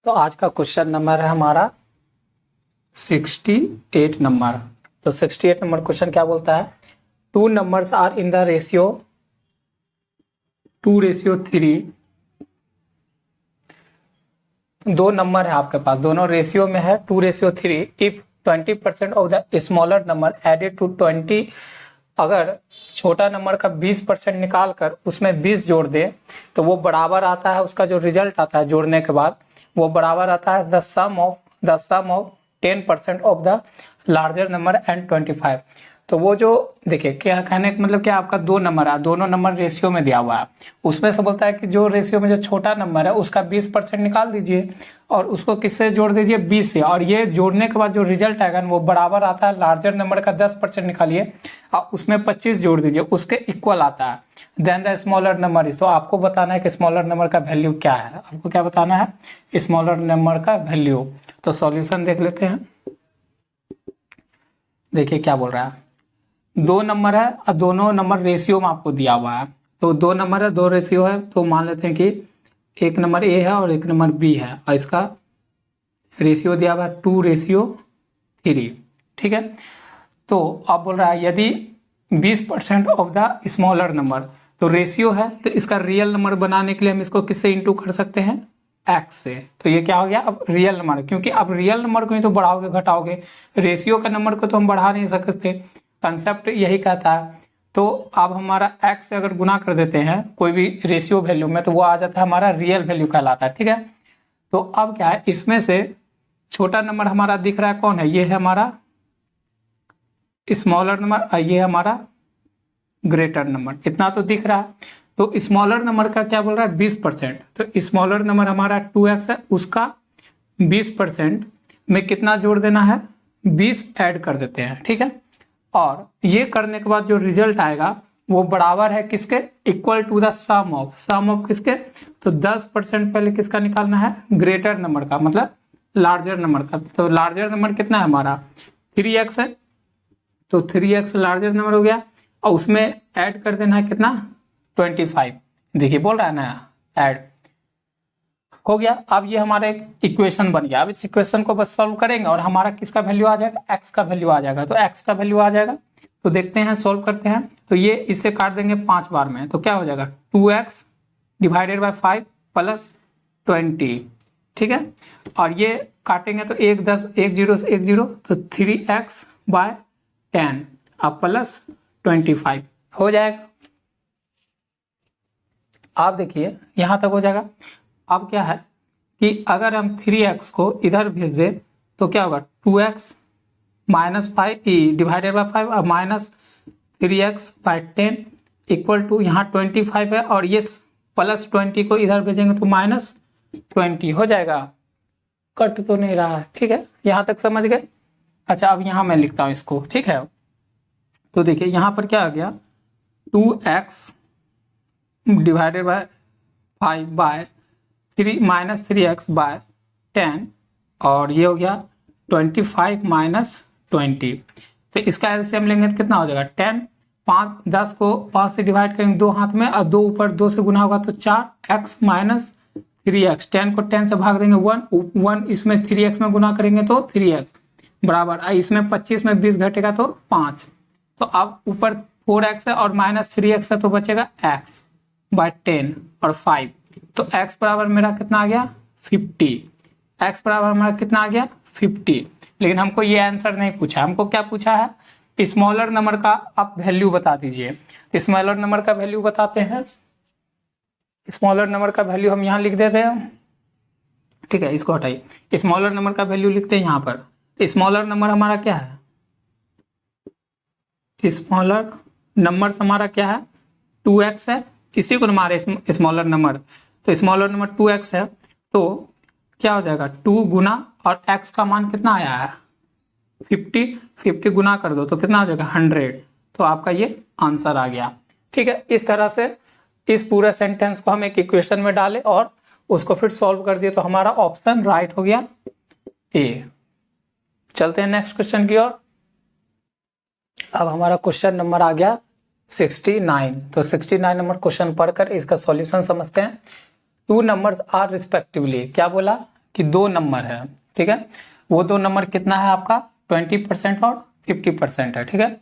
तो आज का क्वेश्चन नंबर है हमारा 68 नंबर। तो 68 नंबर क्वेश्चन क्या बोलता है, two numbers are in the ratio 2:3। दो नंबर है आपके पास, दोनों रेशियो में है 2:3। If 20% of the smaller number added to 20, अगर छोटा नंबर का 20% निकाल कर उसमें 20 जोड़ दे तो वो बराबर आता है, उसका जो रिजल्ट आता है जोड़ने के बाद वो बराबर आता है the sum of 10% of the larger number and 25। तो वो जो देखिए क्या कहने का मतलब क्या, आपका दो नंबर है, दोनों नंबर रेशियो में दिया हुआ है, उसमें से बोलता है कि जो रेशियो में जो छोटा नंबर है उसका 20% निकाल दीजिए और उसको किससे जोड़ दीजिए 20 से, और ये जोड़ने के बाद जो रिजल्ट आएगा वो बराबर आता है लार्जर नंबर का 10% निकालिए और उसमें 25 जोड़ दीजिए, उसके इक्वल आता है then the smaller number is. तो आपको बताना है कि स्मॉलर नंबर का वैल्यू क्या है, आपको क्या बताना है, स्मॉलर नंबर का वैल्यू। तो सॉल्यूशन देख लेते हैं। देखिए क्या बोल रहा है, दो नंबर है और दोनों नंबर रेशियो में आपको दिया हुआ है। तो दो नंबर है, दो रेशियो है, तो मान लेते हैं कि एक नंबर ए है और एक नंबर बी है और इसका रेशियो दिया हुआ है 2:3। ठीक है, तो अब बोल रहा है यदि 20% ऑफ द स्मॉलर नंबर, तो रेशियो है तो इसका रियल नंबर बनाने के लिए हम इसको किससे इंटू कर सकते हैं, एक्स से। तो ये क्या हो गया, अब रियल नंबर, क्योंकि अब रियल नंबर को ही तो बढ़ाओगे घटाओगे, रेशियो का नंबर को तो हम बढ़ा नहीं सकते, कंसेप्ट यही कहता है। तो अब हमारा एक्स से अगर गुना कर देते हैं कोई भी रेशियो वैल्यू में तो वो आ जाता है हमारा रियल वैल्यू कहलाता है। ठीक है, तो अब क्या है, इसमें से छोटा नंबर हमारा दिख रहा है कौन है, ये है हमारा स्मॉलर नंबर और ये है हमारा ग्रेटर नंबर, इतना तो दिख रहा है। तो स्मॉलर नंबर का क्या बोल रहा है 20%, तो स्मॉलर नंबर हमारा 2x है, उसका 20% में कितना जोड़ देना है, 20 ऐड कर देते हैं। ठीक है, और ये करने के बाद जो रिजल्ट आएगा वो बराबर है किसके, equal to the sum of किसके, तो 10% पहले किसका निकालना है, ग्रेटर नंबर का, मतलब लार्जर नंबर का। तो लार्जर नंबर कितना है हमारा 3x है, तो 3x लार्जर नंबर हो गया और उसमें ऐड कर देना है कितना 25। देखिए बोल रहा है ना ऐड हो गया। अब ये हमारा एक इक्वेशन बन गया। अब इस इक्वेशन को बस सॉल्व करेंगे और हमारा किसका वैल्यू आ जाएगा, एक्स का वैल्यू आ जाएगा। तो एक्स का वैल्यू आ जाएगा, तो देखते हैं सॉल्व करते हैं। तो ये इससे काट देंगे 5 बार में, तो क्या हो जाएगा 2x डिवाइडेड बाय 5 प्लस 20। ठीक है, और ये काटेंगे तो 1 10 1 0 से 1 0, तो 3x बाय 10 अब प्लस 25 हो जाएगा। आप देखिए यहां तक हो जाएगा। अब क्या है कि अगर हम 3x को इधर भेज दे तो क्या होगा 2x माइनस 5 डिवाइडेड बाय 5 और minus 3x by 10 equal to यहाँ 25 है और ये प्लस 20 को इधर भेजेंगे तो माइनस 20 हो जाएगा। कट तो नहीं रहा है, ठीक है, यहाँ तक समझ गए। अच्छा अब यहाँ मैं लिखता हूँ इसको, ठीक है। तो देखिए यहाँ पर क्या आ गया 2x divided by 5 by 3 minus 3x by 10 और ये हो गया 25 माइनस 20। तो इसका एलसीएम लेंगे तो कितना हो जाएगा 10, 5 10 को 5 से डिवाइड करेंगे दो हाथ में और 2 ऊपर 2 से गुना होगा तो 4x माइनस 3x, 10 को 10 से भाग देंगे 1 इसमें 3x में गुना करेंगे तो 3x बराबर, इसमें 25 में 20 घटेगा तो 5। तो अब ऊपर 4x है और माइनस 3x है तो बचेगा x बाय 10 और 5। तो x बराबर मेरा कितना आ गया 50, x बराबर मेरा कितना आ गया 50। लेकिन हमको ये आंसर नहीं पूछा, हमको क्या पूछा है स्मॉलर नंबर का आप वैल्यू बता दीजिए। स्मॉलर नंबर का वैल्यू बताते हैं। स्मॉलर नंबर का वैल्यू हम यहाँ लिख देते हैं, ठीक है, इसको हटाइए। स्मॉलर नंबर का वैल्यू लिखते हैं यहाँ पर। स्मॉलर नंबर हमारा क्या है, स्मॉलर नंबर हमारा क्या है 2x है, इसी को हमारे स्मॉलर नंबर। तो स्मॉलर नंबर 2x है तो क्या हो जाएगा 2 गुना और x का मान कितना आया है 50 गुना कर दो तो कितना आ जाएगा 100। तो आपका ये आंसर आ गया। ठीक है, इस तरह से इस पूरे सेंटेंस को हम एक इक्वेशन में डाले और उसको फिर सॉल्व कर दिए तो हमारा ऑप्शन राइट हो गया ए। चलते हैं नेक्स्ट क्वेश्चन की ओर। अब हमारा क्वेश्चन नंबर आ गया 69। तो 69 नंबर क्वेश्चन पढ़कर इसका सॉल्यूशन समझते हैं। टू नंबर्स आर रिस्पेक्टिवली, क्या बोला कि दो नंबर है, ठीक है, वो दो नंबर कितना है आपका 20% और 50% है, ठीक है।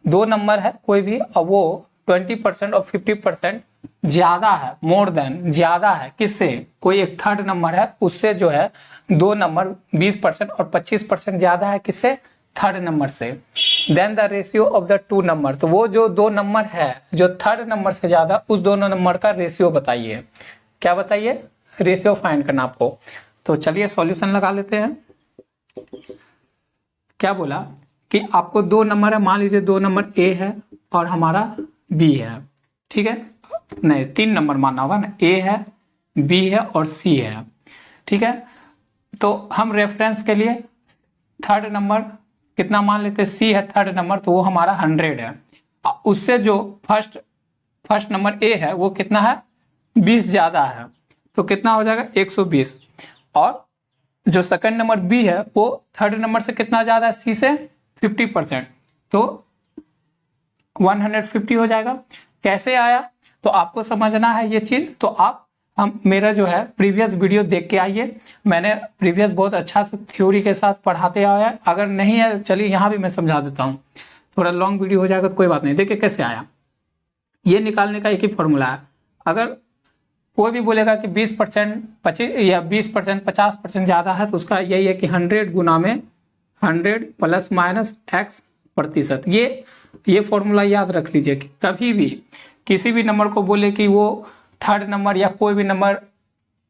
दो नंबर है कोई भी, अब वो 20% और 50% ज्यादा है, मोर देन ज्यादा है किससे, कोई एक थर्ड नंबर है उससे जो है दो नंबर 20% और 25% ज्यादा है किससे, थर्ड नंबर से। Then the ratio of the two numbers, तो वो जो दो नंबर है जो थर्ड नंबर से ज्यादा, उस दोनों नंबर का रेशियो बताइए। क्या बताइए, रेशियो फाइंड करना आपको। तो चलिए सॉल्यूशन लगा लेते हैं। क्या बोला कि आपको दो नंबर है, मान लीजिए दो नंबर ए है और हमारा बी है, ठीक है, नहीं तीन नंबर मानना होगा ना, ए है, बी है और सी है, ठीक है। तो हम रेफरेंस के लिए थर्ड नंबर कितना मान लेते हैं, सी है थर्ड नंबर, तो वो हमारा 100 है। उससे जो फर्स्ट नंबर ए है वो कितना है, 20 ज्यादा है, तो कितना हो जाएगा 120। और जो सेकंड नंबर बी है वो थर्ड नंबर से कितना ज्यादा है, सी से 50%, तो 150 हो जाएगा। कैसे आया, तो आपको समझना है ये चीज। तो आप हम मेरा जो है प्रीवियस वीडियो देख के आइए, मैंने प्रीवियस बहुत अच्छा से थ्योरी के साथ पढ़ाते आया। अगर नहीं है चलिए यहाँ भी मैं समझा देता हूँ, थोड़ा लॉन्ग वीडियो हो जाएगा तो कोई बात नहीं। देखिए कैसे आया, ये निकालने का एक ही फॉर्मूला है। अगर कोई भी बोलेगा कि 20% 25 या 20% 50% ज़्यादा है, तो उसका यही है कि 100 गुना में 100 प्लस माइनस x प्रतिशत। ये फॉर्मूला याद रख लीजिए कि कभी भी किसी भी नंबर को बोले कि वो थर्ड नंबर या कोई भी नंबर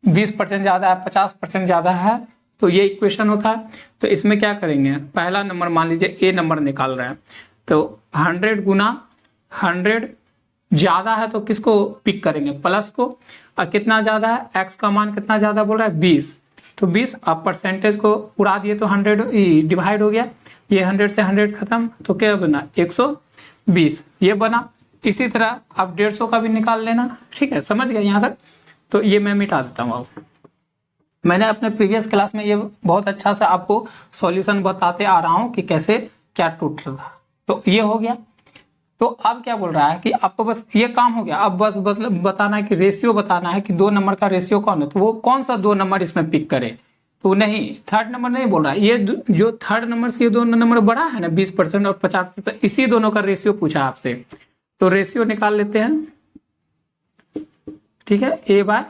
20% ज़्यादा है, 50% ज़्यादा है, तो ये इक्वेशन होता है। तो इसमें क्या करेंगे, पहला नंबर मान लीजिए ए नंबर निकाल रहे हैं, तो 100 गुना 100 ज्यादा है तो किसको पिक करेंगे, प्लस को। और कितना ज्यादा है, एक्स का मान कितना ज्यादा बोल रहा है 20, तो 20 अब परसेंटेज को उड़ा दिए तो 100 डिवाइड हो गया, ये 100 से 100 खत्म, तो क्या बना 120 ये बना। इसी तरह आप 150 का भी निकाल लेना, ठीक है, समझ गए यहाँ तक। तो ये मैं मिटा देता हूँ। अब मैंने अपने प्रीवियस क्लास में ये बहुत अच्छा से आपको सॉल्यूशन बताते आ रहा हूँ कि कैसे क्या टूट रहा था। तो ये हो गया। तो अब क्या बोल रहा है कि आपको बस ये काम हो गया, अब बस बताना है कि रेशियो बताना है कि दो नंबर का रेशियो कौन है, तो वो कौन सा दो नंबर इसमें पिक करे। तो नहीं, थर्ड नंबर नहीं बोल रहा है, ये जो थर्ड नंबर से ये दोनों नंबर बड़ा है ना 20% और 50%, इसी दोनों का रेशियो पूछा आपसे। तो रेशियो निकाल लेते हैं, ठीक है, ए बाय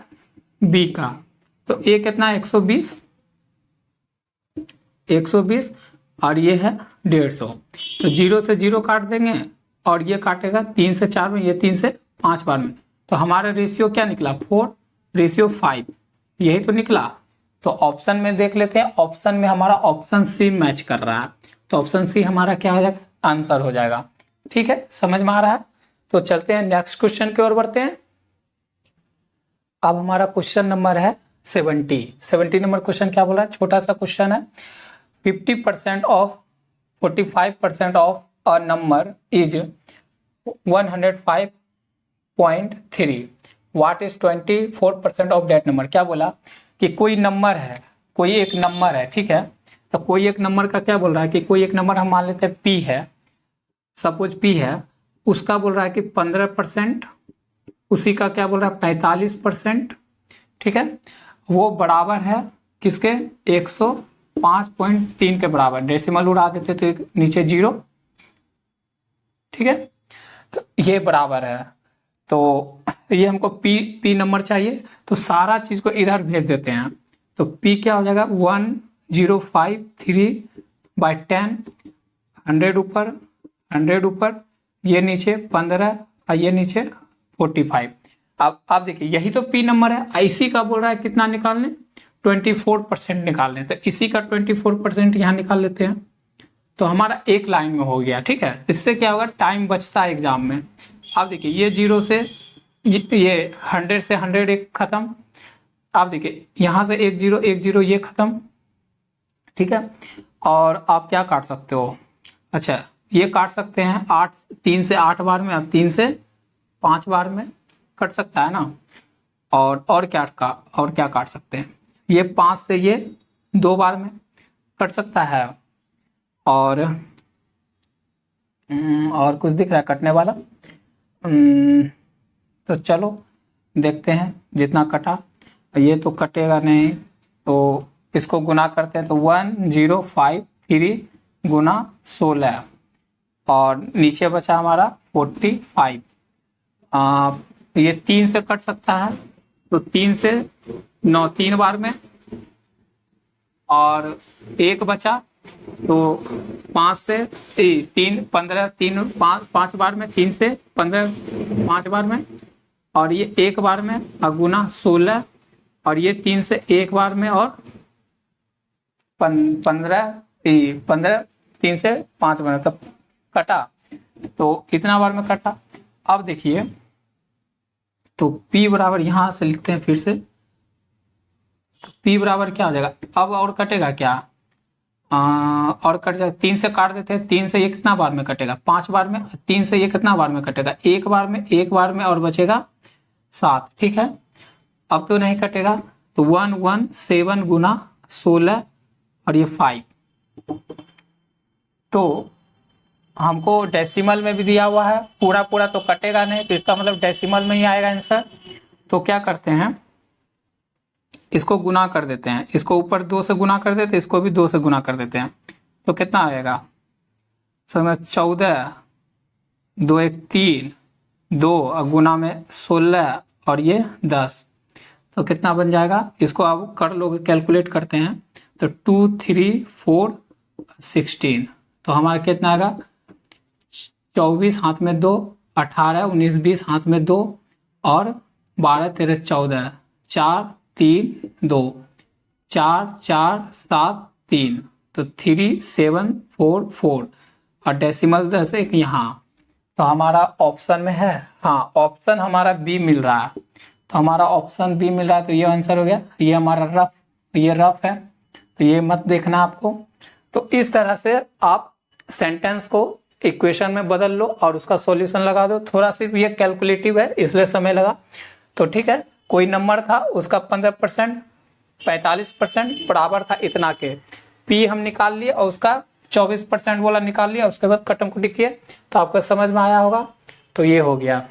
बी का। तो ए कितना है 120 और ये है 150, तो 0 से 0 काट देंगे और ये काटेगा 3 से 4 में, ये 3 से 5 बार में। तो हमारा रेशियो क्या निकला 4:5, यही तो निकला। तो ऑप्शन में देख लेते हैं, ऑप्शन में हमारा ऑप्शन सी मैच कर रहा है, तो ऑप्शन सी हमारा क्या हो जाएगा, आंसर हो जाएगा। ठीक है, समझ में आ रहा है। तो चलते हैं नेक्स्ट क्वेश्चन की ओर बढ़ते हैं। अब हमारा क्वेश्चन नंबर है 70 नंबर क्वेश्चन क्या बोल रहा है, छोटा सा क्वेश्चन है। 50% of 45% of a number is 105.3, what is 24% of that number. क्या बोला कि कोई नंबर है, कोई एक नंबर है, ठीक है, तो कोई एक नंबर का क्या बोल रहा है कि कोई एक नंबर हम मान लेते हैं पी है, सपोज पी है, उसका बोल रहा है कि 15%, उसी का क्या बोल रहा है 45%, ठीक है, वो बराबर है किसके 105.3 के बराबर। डेसिमल उड़ा देते तो नीचे 0, ठीक है, तो ये बराबर है। तो ये हमको पी नंबर चाहिए, तो सारा चीज को इधर भेज देते हैं। तो पी क्या हो जाएगा 1053/10, 100 ऊपर 100 ऊपर, ये नीचे 15 और ये नीचे 45। अब आप देखिए यही तो पी नंबर है, इसी का बोल रहा है कितना निकालने 24% निकालने, तो इसी का 24% यहाँ निकाल लेते हैं। तो हमारा एक लाइन में हो गया, ठीक है, इससे क्या होगा टाइम बचता है एग्जाम में। आप देखिए ये 0 से ये 100 से 100 एक खत्म, आप देखिए यहाँ से 1 0 ये खत्म, ठीक है। और आप क्या काट सकते हो, अच्छा ये काट सकते हैं 3 से 8 बार में, 3 से 5 बार में कट सकता है ना। और क्या काट सकते हैं, ये 5 से ये 2 बार में कट सकता है। और कुछ दिख रहा है कटने वाला, तो चलो देखते हैं जितना कटा, ये तो कटेगा नहीं, तो इसको गुना करते हैं तो 1053 गुना 16 और नीचे बचा हमारा 45। ये 3 से कट सकता है तो 3 से 9 3 बार में, और 1 बचा तो 5 से 3 15 3 5 बार में, 3 से 15 5 बार में, और ये 1 बार में और गुना 16, और ये 3 से 1 बार में और 15 3 से 5 बार में, तब कटा तो इतना बार में कटा। अब देखिए तो P बराबर यहां से लिखते हैं फिर से, तो P बराबर क्या हो जाएगा, अब और कटेगा क्या, और कट जाएगा, 3 से काट देते हैं, 3 से ये कितना बार में कटेगा 5 बार में, 3 से ये कितना बार में कटेगा 1 बार में, 1 बार में और बचेगा 7। ठीक है, अब तो नहीं कटेगा तो 117 गुना 16 और ये 5। तो हमको डेसिमल में भी दिया हुआ है, पूरा पूरा तो कटेगा नहीं, तो इसका मतलब डेसिमल में ही आएगा आंसर। तो क्या करते हैं, इसको गुना कर देते हैं, इसको ऊपर 2 से गुना कर देते हैं, इसको भी 2 से गुना कर देते हैं, तो कितना आएगा समय 14 2 1 3 2 और गुना में 16 और ये 10, तो कितना बन जाएगा, इसको आप कर लोगे, कैलकुलेट करते हैं तो 2 3 4 16, तो हमारा कितना आएगा 24 हाथ में 2, 18 19 20 हाथ में 2 और 12 13 14 4 3 2 4 4 7 3, तो 3 7 4 4 और डेसिमल 10 एक यहाँ, तो हमारा ऑप्शन में है, हाँ ऑप्शन हमारा बी मिल रहा है, तो हमारा ऑप्शन बी मिल रहा है, तो ये आंसर हो गया। ये हमारा रफ, ये रफ है तो ये मत देखना आपको। तो इस तरह से आप सेंटेंस को इक्वेशन में बदल लो और उसका सॉल्यूशन लगा दो। थोड़ा सिर्फ ये कैलकुलेटिव है इसलिए समय लगा, तो ठीक है। कोई नंबर था उसका 15% 45% बराबर था इतना के, पी हम निकाल लिए और उसका 24% वाला निकाल लिया, उसके बाद कटम कुटी किए, तो आपको समझ में आया होगा। तो ये हो गया।